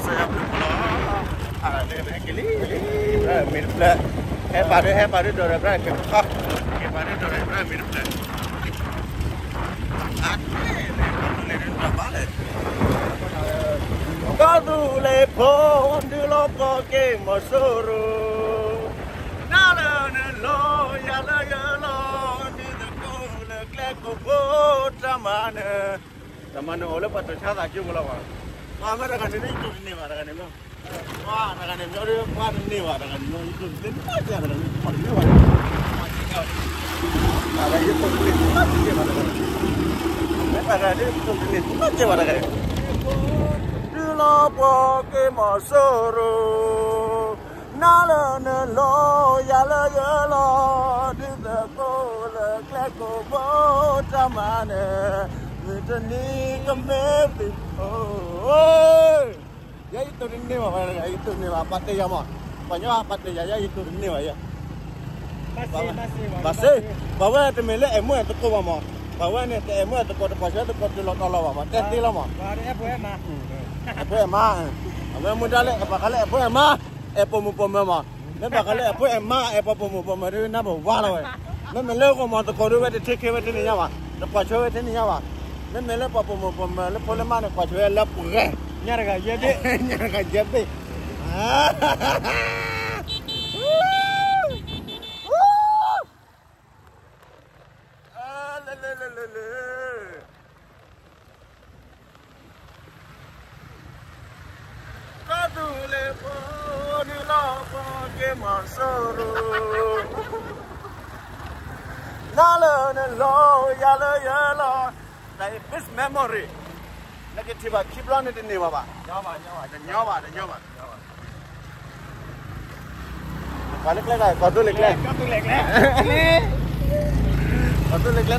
saya pula. Ada kali. Mirip lah. Hebat dora berapa? Hebat dora berapa mirip lah. Kau lepon di lopo ke masuru, nala nelo ya di dekul kleko tamane oleh patut cakap aja mula wah. Wah mereka ini itu ini mereka ini. Wah mereka ini jadi wah ini mereka ini itu ini aja mereka ini ini wah. Ada itu ini aja mereka. Mereka ini itu ini aja mereka. Lopo ke masuru nala nelo yala di dekul kleko tamane mitani kemepi ya itu ini mah ya itu nih apa teh ya mah banyak apa teh ya itu ini mah ya masih bawa temele emu itu kau mah bawa nih emu itu kau pasal itu kau tolong mah teh lah mah apa emang apa muda le apa kali apa emang apa mu pemama apa kali apa emang apa mu pemama itu nama wala we memele ko mah kau tu we take we ni nyawa lepas we ni nyawa memele apa mu pemama le pole mana kau we le pure nyarga jadi Nala nelo yala dari best memory lagi tiba kiblan itu ni bapa nyawa balik lagi kau tu lek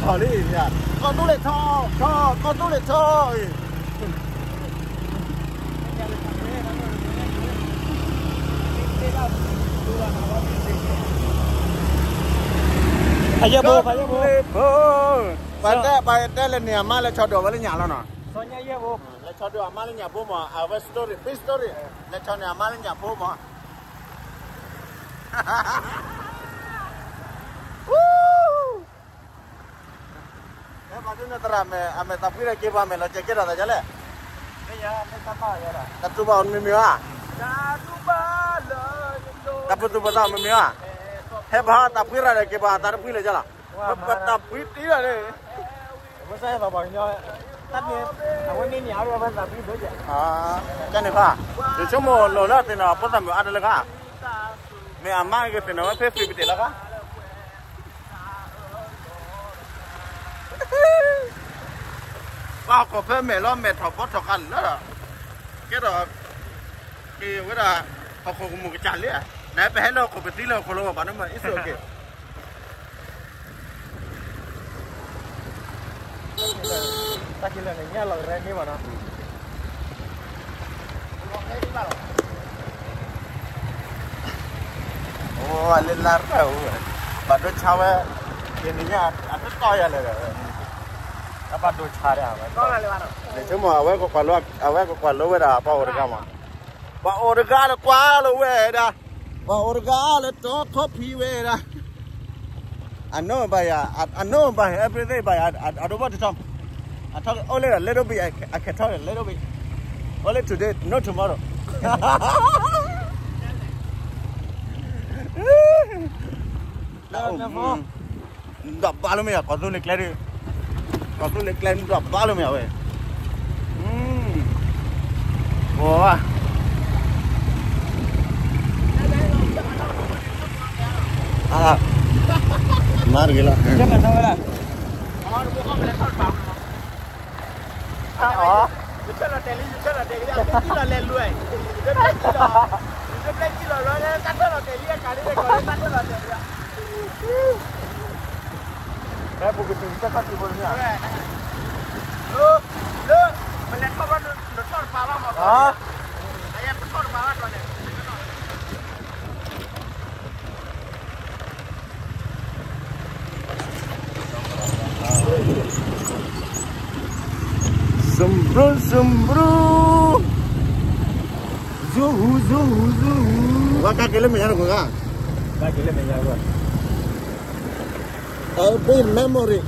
tholi ya kau tu lek thol Ayo bu. Pada le ni amal le chodo wala nyalo no. Sonya iya bu. Le chodo amal nyabu mo. Our story, big story. Le chodo amal nyabu mo. Macamnya terame, ame tapi lagi apa ame lo cekir ada jale. Iya, ame apa ya lah. Katu ba on mimiwa. Tapi tu betul mimiwa. Hebat tapi ada kibat tapi pilih jalan. Tapi tidak deh. Saya bapaknya. Tapi awak ni awak apa tapi beja. Jangan kah? Di semua lola tina apa tambah ada lagi. Me amma ke tina apa free betul lagi. Wah kau melon metropot tokan lah. Kira kira aku mau kecali ya. Nah, pehelo ko betilo ko lo ba naman is okay. Takila niya lo reni mana. Oh, alilar tahu. Bado chawe ininya ada toya le. Apa do chare apa? Kau le mana? Le cuma awe ko kwalo we da pa orga ma. Ba orga le kwalo we da. Ba orga le to we da. I know by every day by I don't want to talk. I talk only a little bit. I can talk a little bit. Only today, not tomorrow. Đập ba luôn mày, có tôi lịch lên đi, có tôi lịch lên đập ba luôn mày vậy. Wow. Mar gila. Jangan tahu lah. Bicara teli. Kita lelu ay. Kita lo ni kata teli kali ni kata teli. Saya bukan kita kan sebenarnya. Lo, melihat apa nonton pala apa? Saya nonton pala tu ni. Sembru. Wah kaki le menyala gua. Kaki le menyala gua. Every memory.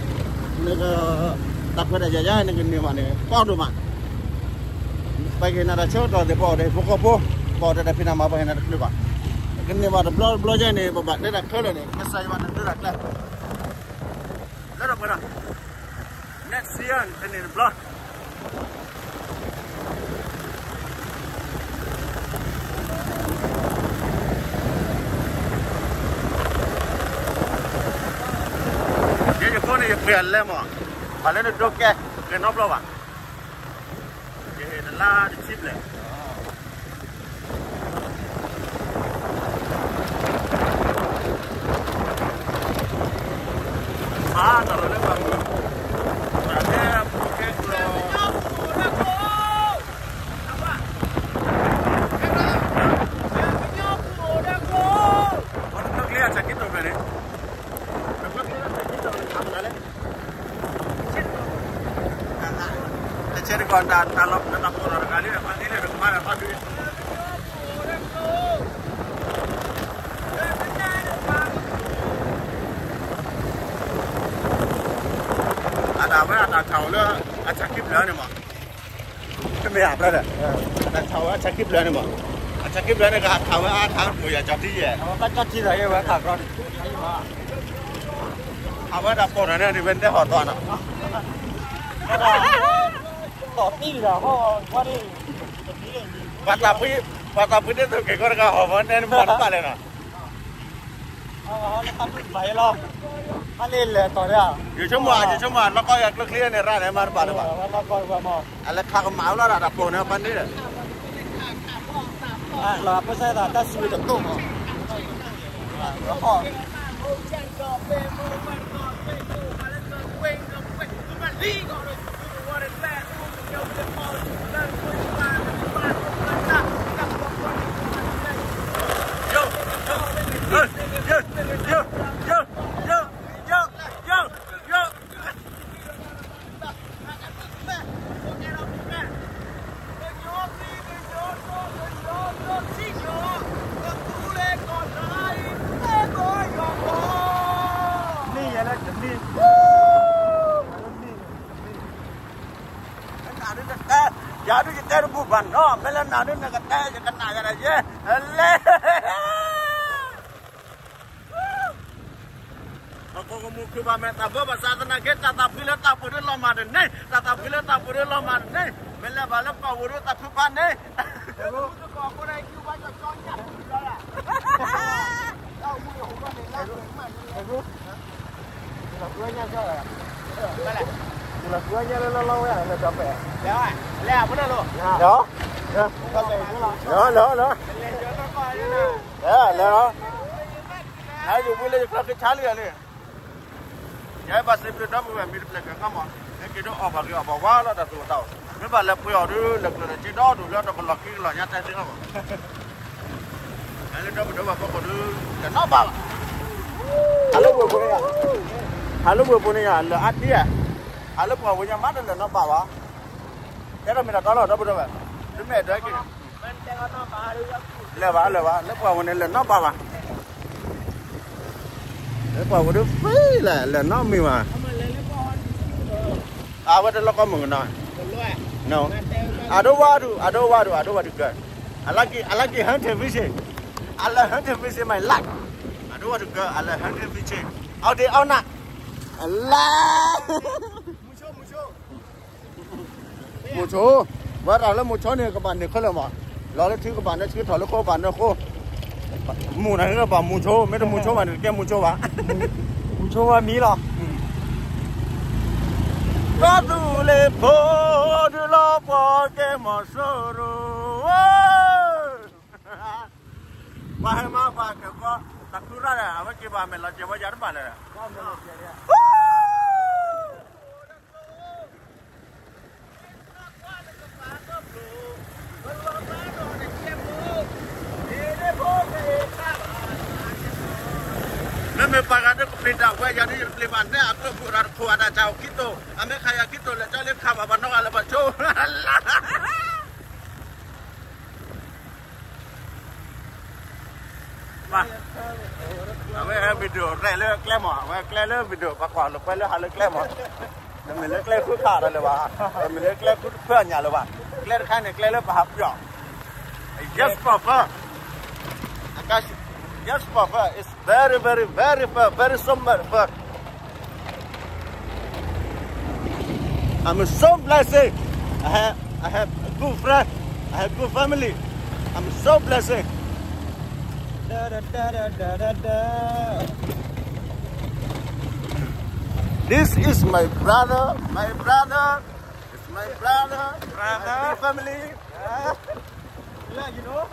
Nega tak pada jaya nega ni mana. Kau tu mana? Bagi nara coba de kau de pokok kau de pina apa yang nara keluar. Kini mana blow jaya ni bapak ni dah kerja ni. Kesai mana tu dah keluar. Lalu mana? Next year ini blow. Ni clear le mo. Bale no doke, ke no blowa. Ye la di chip le. Ah, no le ba. Bale ke lo. Ono clear chakito bene. Cari kontak kalau tetap orang kali apa ini ada kemana apa duit? Ada apa? Ada kau le, ada cakip lah ni mah. Kami apa dah? Ada kau ada cakip lah ni mah. Ada cakip lah ni kau kau ada kau punya jadi ya. Apa jadi lah ya, kau kan? Apa ada orang ni benda hot tu anak. Toti lah, kau ni. Tapi dia tu kekor kau hawan ni mana paling nak? Tapi baik lah. Halil le tu dia. Cuma, nak kau yang clear ni rana mana paling pak? Nak kau mau. Alah kau mau lah ada pun apa ni? Lah apa saya dah dah sudah tu mau. Jadi kita bukan, no, melan nado nak kata je kena aja aja, le. Aku kamu cuba minta bawa bahasa tenaga, tata pilih tak boleh lama ni, tata pilih tak boleh lama ni, melan balap kau urut tak cuba ni. Aku tu kau aku nak cuba je contoh, dah. Tahu mula hujan ni, aku. Lakuannya saya. Mana? Lakuannya lalu ya, nak apa? Lewat. Lewat mana lo? Đó. Đó. Đó. Hai tu boleh kalau kecali ni. Jadi pas ni berita apa? Mirip lagi kamu. Kita apa lagi apa? Wala dah tu tahu. Memang lepas yang tu, lepas tu cina tu, lepas tu laki lah nyata sih kamu. Kalau dah berdoa apa kau tu, kenapa? Halo buat ya, le ati ya. Halo kau punya mana le nampak wah? Kita minta tolong dah berdoa. Demi ada lagi. Lepas, lepas kau ni le nampak wah. Lepas kau tu free lah, le nampak wah. Awak dah lakukan mengenai. No. Ada wadu kan. Alagi hunting fishing. Allah hunting fishing my luck. Ada wadu kan, Allah hunting fishing. Au nak. Allah. Mucho. Wah, lah mucho ni keban ni kalau mah. Lalu tu keban ni tu kalau kau keban aku. Muna ni keban mucho, macam mucho mana? Kau mucho wah. Mucho wah mi lah. Có tu lệ phố đưa lo bỏ cái mỏ sơ rồi bà hay mà bà cái có đặc thù ra là với cái bà mình là chơi bao giờ bà này Nami pagada ko pinda ko ya ni liban ne ako burar ko ada jauh gitu ame kaya gitu le jale khaba banong ala bacho mà về video này là klem mà về klem là video bác quan lúc bây giờ hay là klem mà mình là klem cứ khá là ba mình là klem cứ phơi nhà là ba klem khai này klem là hấp dẫn just for fun just for fun it's very fun I'm so blessed I have a good friend I have good family I'm so blessed This is my brother. It's my brother. Family. Yeah, you know.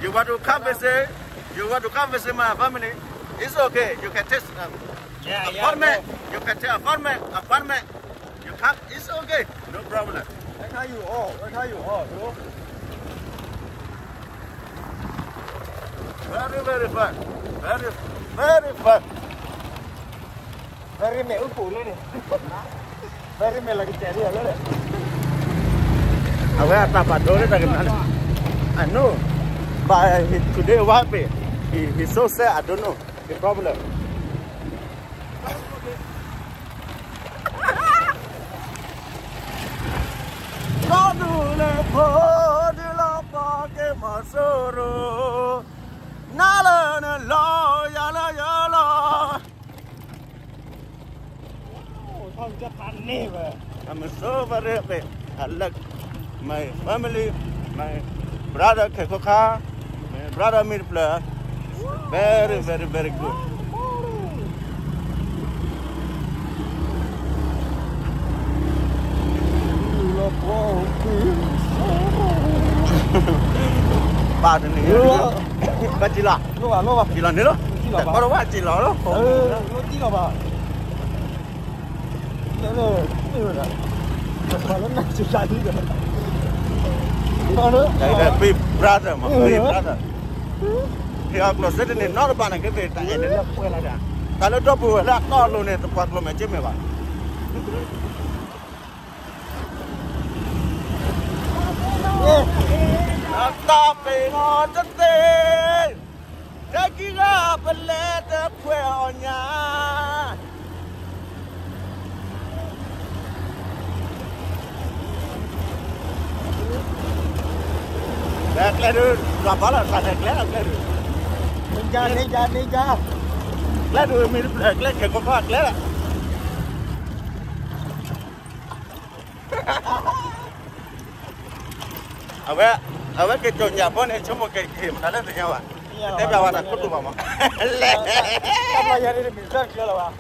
You want to come visit? You want to come visit my family? It's okay. You can taste apartment. You can take apartment. You come. It's okay. No problem. I tell you all, bro. Very fun. Very fun. Very mẹ ước phụ lên này. Very mẹ là cái trẻ đi ở lên này. Awak tak pakai ni tak kenal. I know, but today what happened? He's so sad. I don't know the problem. Có đủ lệ phố đi lo bỏ cái mà soro, na lo ya lo. Không chấp hành nè vậy. I'm so very happy. I like my family, my brother Kekoka, my brother Mirpla. Very good. Ba thế này. Ba chỉ là. Lúc à. Chỉ là nữa đó. Có đâu ba chỉ là đó. Nó chỉ là ba. Thế rồi đó. Mà nó nặng chịu sai đi rồi. Còn nữa. Đây là big brother mà, big brother. Thì họ nói sẽ nên nói bạn này cái về tại nên nó quên lại đã. Tại nó drop vừa là to luôn này, tập quạt luôn mà chứ mày bạn. Ta về ngon chất tê, cái kia bên lề tập quẹo ở nhà. Keledu, apa lah? Keledu. Ninja. Keledu, mirip keledu ke kau keledu. Awak keconya pun cuma ke him, ada tu nyawa. Tapi awak nak kutu mama. Apa yang ini bisa kelihatan apa?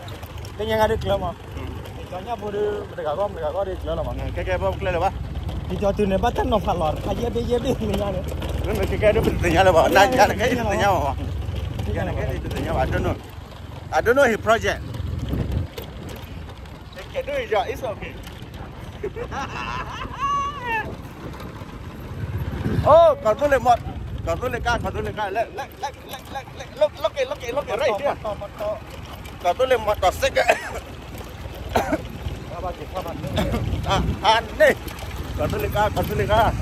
Dengan ada kelihatan. Keconya boleh mereka ada kelihatan. Kek apa kelihatan apa? Di jauh tu ni batang no falor. Aje dia ni mana? Ini kek ada betul nyawa apa? Nak jangan kek itu nyawa apa? Jangan kek itu nyawa. I don't know his project. Kek itu je, it's okay. Oh, kau tu lemot. Kau tu lekat. Look, right here. Kau tu lemot tosik. Aneh. Kau tu lekat.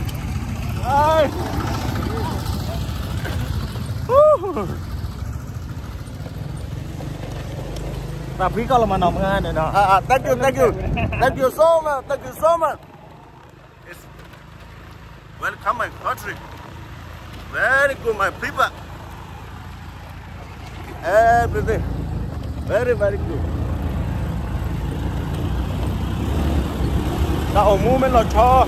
Ay. Tapi kalau mana mengan dah. Thank you so much. It's welcome my country. Very good my people. Everything. Very good. Tao mua mấy lò cho.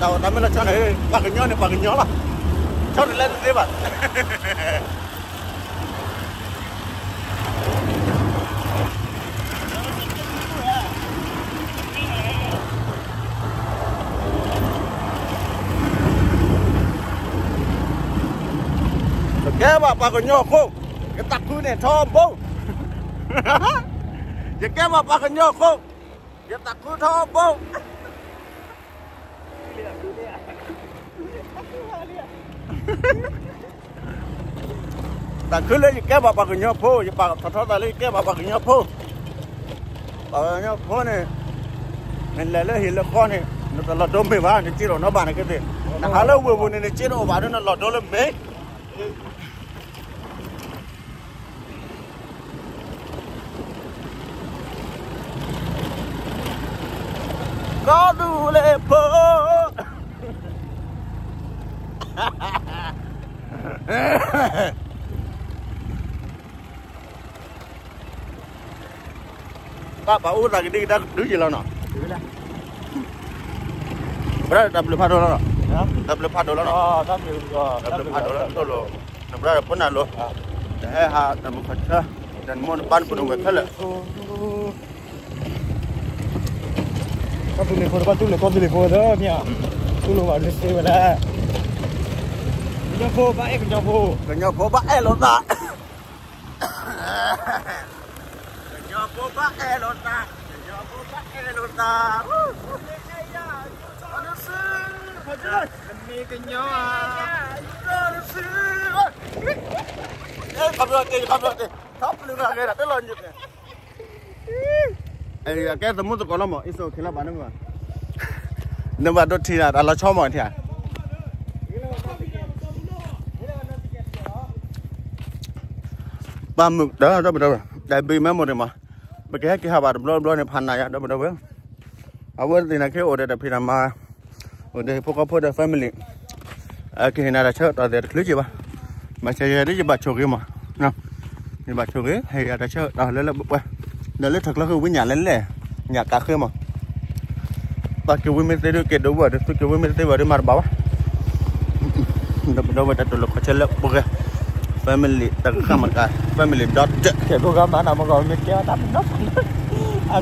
Tao mấy lò cho này ba cái nhỏ là. Cho đi lên đi bạn. Cái bà còn nhỏ không? Cái tắc cứ này thò bông. Cái bà còn nhỏ không? Cái tắc cứ thò bông. Tắc cứ lấy cái bà còn nhỏ phô, bà thò ta lấy cái bà còn nhỏ phô. Bà nhỏ phô này, mình lấy hiện là con này, nó lọt đốm mày vào nên chỉ rồi nó bàn này cái gì nó há lâu vừa nên chỉ rồi vào nó lọt đốm lên mấy có đủ lệ phố các bảo là cái đi đã đứng gì lâu nọ berapa dah boleh padu lah dah boleh padu lah dah boleh padu lah tu lo dah berapa pun lo dah dah muka dan mau depan pun udah kalah có telefon đó nha tôi luôn vào lịch sử mà đã nhau phố bãi cái nhau phố bãi lột ta cái nhau phố bãi lột ta cái nhau không được thắp lửa cái là tới lên nhịp này cái tấm mút có lắm mà ít số khi là bán được mà nếu mà đôi thì là cho mọi thì à ba mực đó đâu đâu đại bi mấy một rồi mà bây cái hà bà đôi này pan này đâu đâu vậy à vậy thì là cái ở đây là phi làm mà ở đây phụ cấp để family cái này là chơi ở đây là gì mà chơi đấy gì bà chụp cái mà nè thì bà chụp cái hay là chơi đó lên là bực nó lấy thật là hư với nhà lên lẻ nhà cá khơi mà bà kêu với mình tới được đâu vào tôi kêu với mình tới vào đây mà bảo đâu vào đây là chơi lợp bực family tất cả mọi cái family dot cái program mà nào mà gọi mình kéo tắm nó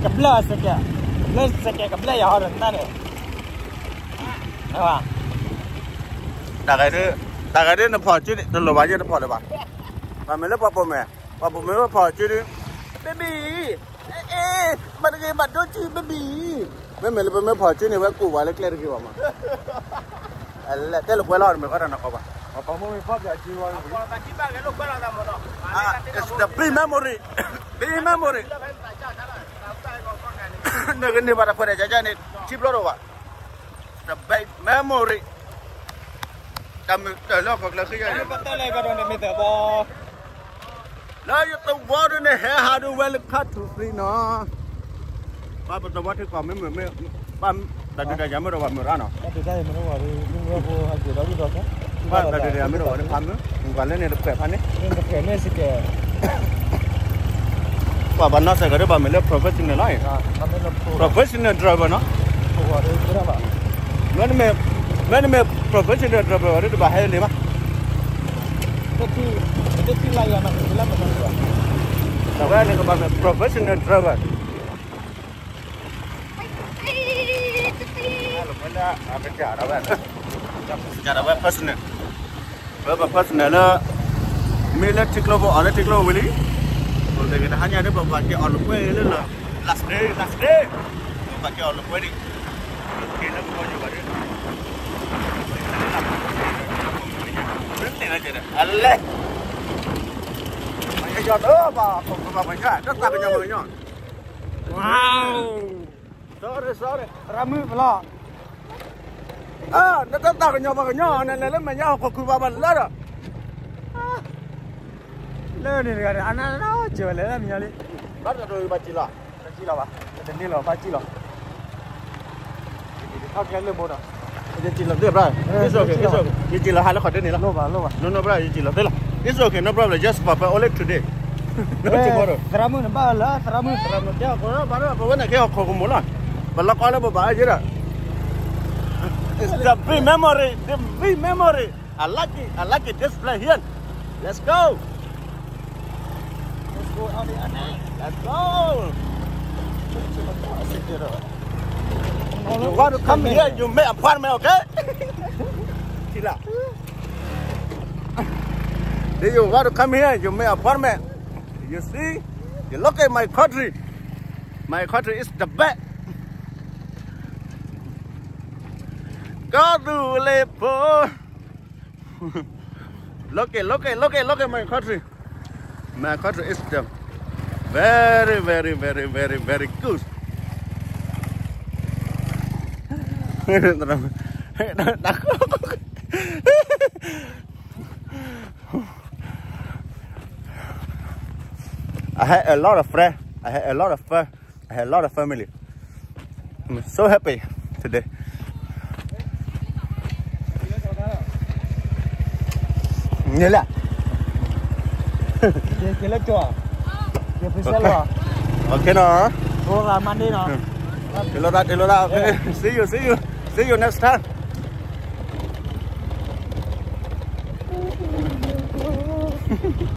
cặp lơ sẽ cặp lơ họ rồi ta này à đại cái đấy nó phò chứ tôi lo bao nhiêu nó phò được bạn mà mình lấy bắp mè nó phò chứ đi baby mà cái bạn đó chứ baby mình lấy phò chứ này với cụ vào lấy cái gì mà là cái lúc quay lo mình có đang nào bạn có một phút giờ chỉ vào it's the big memory nơi cái bạn phải để cho nên chip lo rồi bạn the big memory cầm tới lo hoặc là khi này bắt tay lại vào đây mình tự bỏ lấy tàu vó đây này hà đồ về lực khát thủ phi nó ba bắt tàu vó thì còn mấy ba đặt được giá mới đâu vào mới ra nào đặt được giá mới đâu vào đi nhưng mà vô hàng gì đó đi được ba đặt được giá mới đâu vào đi phán nữa còn lên này được khỏe phán đấy được khỏe này sẽ kể và bạn nó sẽ có được bạn mới là professional này professional driver nó vào đây cái đó bạn Mana professional driver ada bahaya ni mah. Tapi layanan film macam tu. Tapi ni kalau professional driver. Kalau mana apa cara kan? Cara apa personal? Apa personal lah. Mila tiklo bo, ada tiklo beli. Kalau kita hanya ada pakai on the way lah. Last day. Pakai on the way ni. Kita bukan juga ni. Allah. Mày cho đỡ bà mày cả rất ta bên nhà mày nhá. Wow. Sorry. Ramu pula. Nó rất ta bên nhà mày nhá, nên là mày nhá có cứ bà lỡ rồi. Lỡ đi rồi, anh nó chưa lỡ làm gì. Bắt rồi bà chỉ là bà. Cái này là bà chỉ là. Thao cái lỡ một à. Chỉ là tiếp rồi. It's okay. Chỉ là hai nó khỏi đây này là. Lô bà. No, bro, chỉ là thế là. It's okay, no problem. Just papa only today. No tomorrow. Teramu nampak lah, teramu. Dia kalau baru apa nak kau kau mula. Balak kau lah bawa aja dah. It's the big memory. I like it. Display here. Let's go. Let's go. You want to come here? You make appointment, okay? Sila. You want to come here? You make appointment. You see? You look at my country. My country is the best. Go to Lepo. Look at my country. My country is the very good. I had a lot of friends. I had a lot of fun. I had a lot of family. I'm so happy today. Như là. Cái lớp chùa. Cái phía xe lò. Okay nó. Ô là man đi nó. Hello, okay. See you next time.